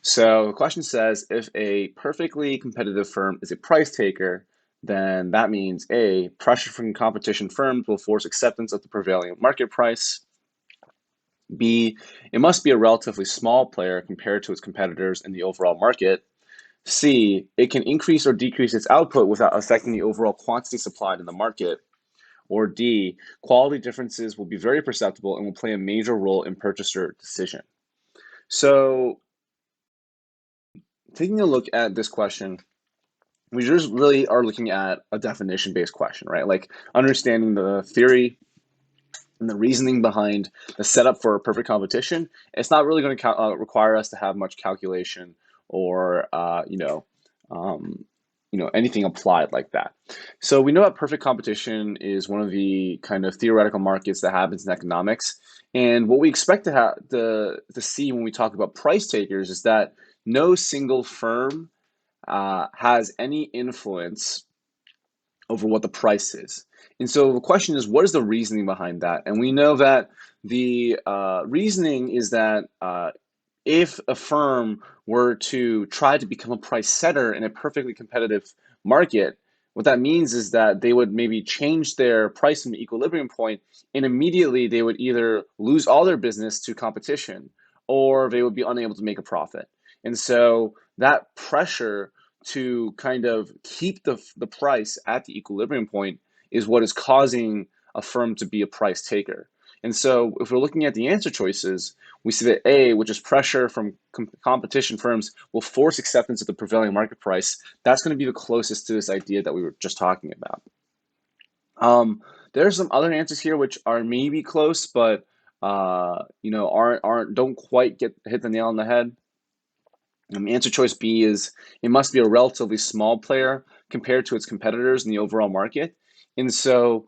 So the question says, if a perfectly competitive firm is a price taker, then that means A, pressure from competition firms will force acceptance of the prevailing market price. B, it must be a relatively small player compared to its competitors in the overall market. C, it can increase or decrease its output without affecting the overall quantity supplied in the market. Or D, quality differences will be very perceptible and will play a major role in purchaser decision. So taking a look at this question, we just really are looking at a definition based question, right? Like understanding the theory and the reasoning behind the setup for a perfect competition. It's not really going to require us to have much calculation or anything applied like that. So we know that perfect competition is one of the kind of theoretical markets that happens in economics. And what we expect to have to see when we talk about price takers is that no single firm has any influence over what the price is. And so the question is, what is the reasoning behind that? And we know that the reasoning is that if a firm were to try to become a price setter in a perfectly competitive market, what that means is that they would maybe change their price from the equilibrium point, and immediately they would either lose all their business to competition or they would be unable to make a profit. And so that pressure to kind of keep the price at the equilibrium point is what is causing a firm to be a price taker. And so if we're looking at the answer choices, we see that A, which is pressure from competition firms, will force acceptance of the prevailing market price. That's going to be the closest to this idea that we were just talking about. There's some other answers here which are maybe close, but aren't don't quite hit the nail on the head. Answer choice B is it must be a relatively small player compared to its competitors in the overall market. And so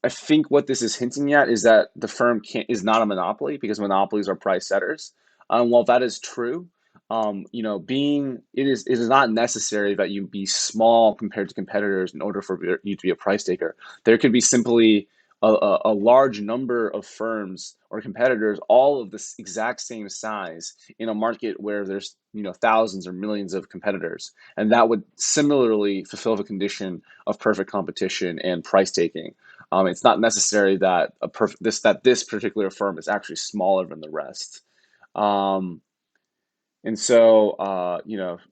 I think what this is hinting at is that the firm is not a monopoly because monopolies are price setters. While that is true, it is not necessary that you be small compared to competitors in order for you to be a price taker. There could be simply a large number of firms or competitors, all of this exact same size, in a market where there's thousands or millions of competitors, and that would similarly fulfill the condition of perfect competition and price taking. It's not necessary that this particular firm is actually smaller than the rest. And so,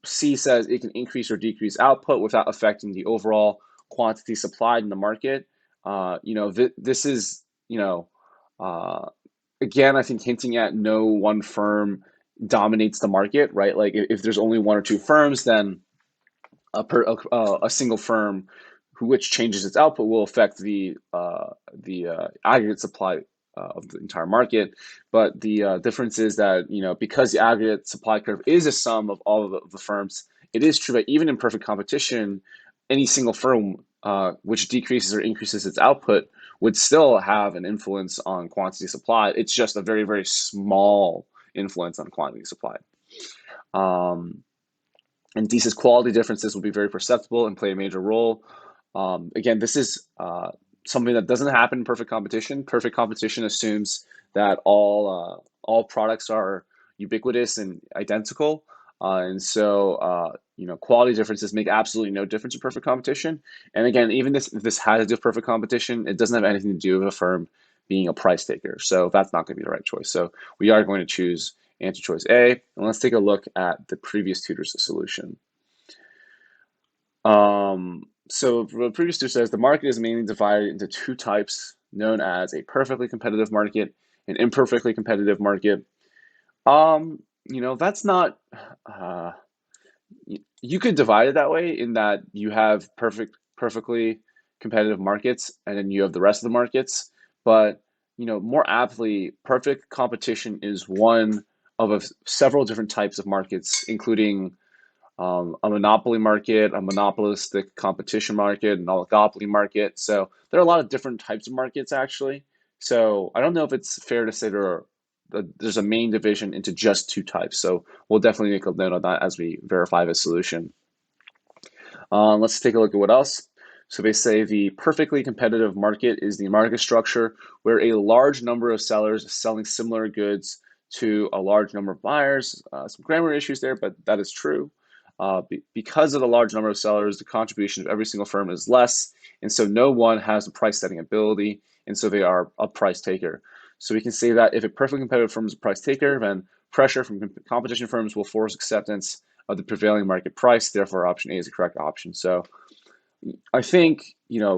C says it can increase or decrease output without affecting the overall quantity supplied in the market. This is, again, I think hinting at no one firm dominates the market, right? Like if there's only one or two firms, then a single firm which changes its output will affect the aggregate supply of the entire market. But the difference is that because the aggregate supply curve is a sum of all of the firms, it is true that even in perfect competition, any single firm which decreases or increases its output would still have an influence on quantity supplied. It's just a very, very small influence on quantity supplied. And D says quality differences will be very perceptible and play a major role. Again, this is something that doesn't happen in perfect competition. Perfect competition assumes that all products are ubiquitous and identical, and so quality differences make absolutely no difference in perfect competition. And again, even if this has to do with perfect competition, it doesn't have anything to do with a firm being a price taker. So that's not going to be the right choice. So we are going to choose answer choice A, and let's take a look at the previous tutor's solution. So the previous tutor says the market is mainly divided into two types, known as a perfectly competitive market and imperfectly competitive market. That's not. You could divide it that way in that you have perfectly competitive markets, and then you have the rest of the markets. But more aptly, perfect competition is one of several different types of markets, including a monopoly market, a monopolistic competition market, an oligopoly market. So there are a lot of different types of markets, actually. So I don't know if it's fair to say there's a main division into just two types. So we'll definitely make a note of that as we verify the solution. Let's take a look at what else. So they say the perfectly competitive market is the market structure where a large number of sellers selling similar goods to a large number of buyers. Some grammar issues there, but that is true. Because of the large number of sellers, the contribution of every single firm is less, and so no one has the price setting ability, and so they are a price taker. So we can say that if a perfectly competitive firm is a price taker, then pressure from competition firms will force acceptance of the prevailing market price. Therefore, option A is the correct option. So I think,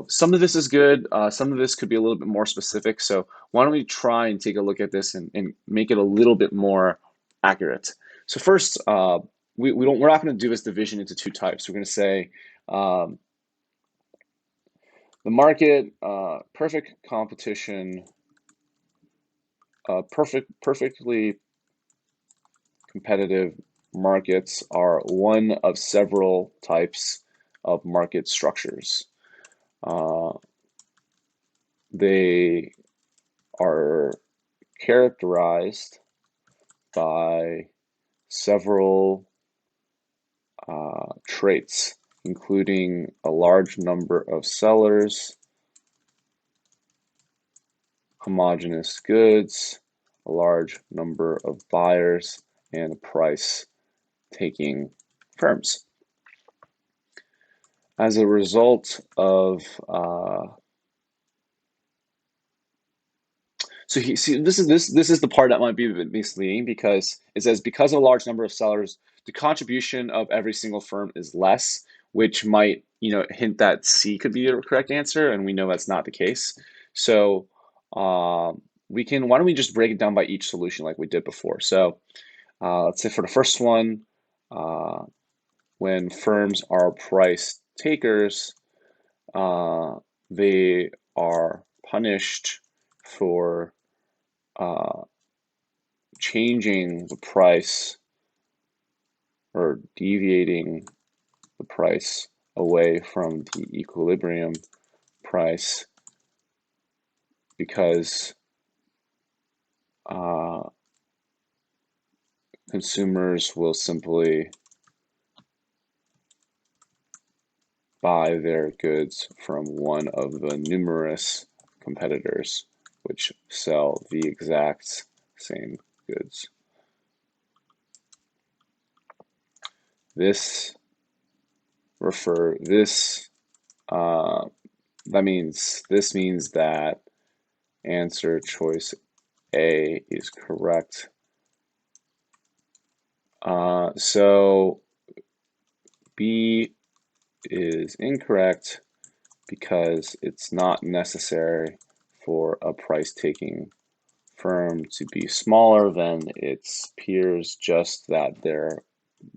some of this is good. Some of this could be a little bit more specific. So why don't we try and take a look at this and make it a little bit more accurate. So first, we're not going to do this division into two types. We're going to say the market, perfect competition, perfectly competitive markets are one of several types of market structures. They are characterized by several traits, including a large number of sellers, homogeneous goods, a large number of buyers, and price-taking firms. As a result of So this is the part that might be a bit misleading, because it says because of a large number of sellers, the contribution of every single firm is less, which might hint that C could be the correct answer, and we know that's not the case. So why don't we just break it down by each solution like we did before? So let's say for the first one, when firms are price takers, they are punished for changing the price or deviating the price away from the equilibrium price, because consumers will simply buy their goods from one of the numerous competitors which sell the exact same goods. This means that answer choice A is correct. So B is incorrect because it's not necessary for a price-taking firm to be smaller than its peers, just that there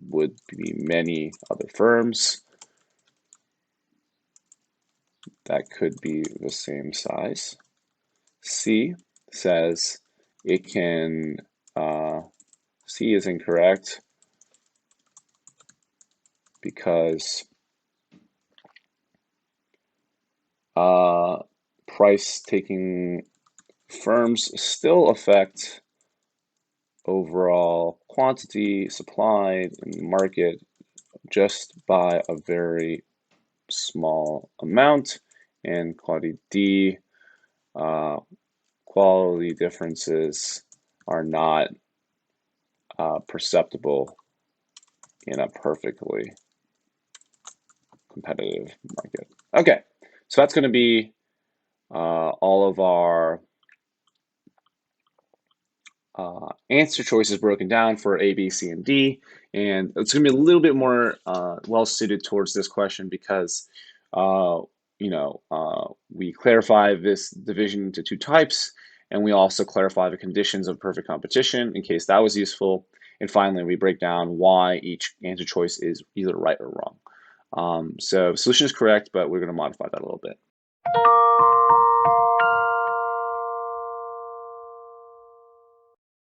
would be many other firms that could be the same size. C says it can, C is incorrect because price-taking firms still affect overall quantity supplied in the market just by a very small amount. And quality D, quality differences are not perceptible in a perfectly competitive market. Okay, so that's going to be all of our answer choices broken down for A, B, C, and D. And it's going to be a little bit more well suited towards this question because we clarify this division into two types, and we also clarify the conditions of perfect competition in case that was useful. And finally, we break down why each answer choice is either right or wrong. So the solution is correct, but we're going to modify that a little bit.